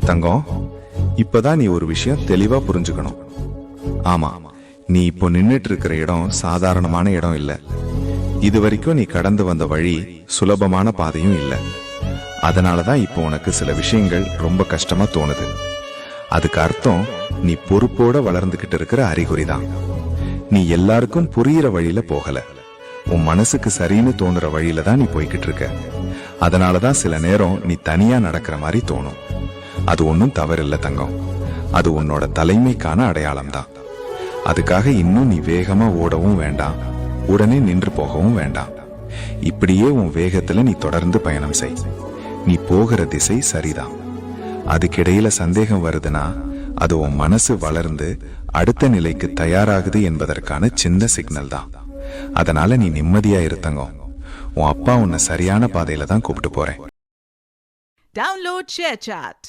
தங்கம், இப்பதான் நீ ஒரு விஷயம் தெளிவா புரிஞ்சுக்கணும். ஆமா, நீ இப்போ நின்னுட்டு இருக்கிற இடம் சாதாரணமான இடம் இல்ல. இது வரைக்கும் நீ கடந்து வந்த வழி சுலபமான பாதையும் இல்ல. அதனாலதான் இப்போ உனக்கு சில விஷயங்கள் ரொம்ப கஷ்டமா தோணுது. அதுக்கு அர்த்தம் நீ பொறுப்போட வளர்ந்துகிட்டு இருக்கிற அறிகுறிதான். நீ எல்லாருக்கும் புரியிற வழியில போகல, உன் மனசுக்கு சரின்னு தோணுற வழியில தான் நீ போய்கிட்டு இருக்க. அதனாலதான் சில நேரம் நீ தனியா நடக்கிற மாதிரி தோணும். அது ஒன்னும் தவறில்ல தங்கம், அது உன்னோட தலைமைக்கான அடையாளம் தான். அதுக்காக இன்னும் நீ வேகமா ஓடவும் வேண்டாம், உடனே நின்று போகவும் வேண்டாம். இப்படியே உன் வேகத்துல நீ தொடர்ந்து பயணம் செய். நீ போகிற திசை சரிதான். அதுக்கிடையில சந்தேகம் வருதுன்னா அது உன் மனசு வளர்ந்து அடுத்த நிலைக்கு தயாராகுது என்பதற்கான சின்ன சிக்னல் தான். அதனால நீ நிம்மதியா இருத்தங்கம். உன் அப்பா உன்னை சரியான பாதையில தான் கூப்பிட்டு போறேன். Download ShareChat.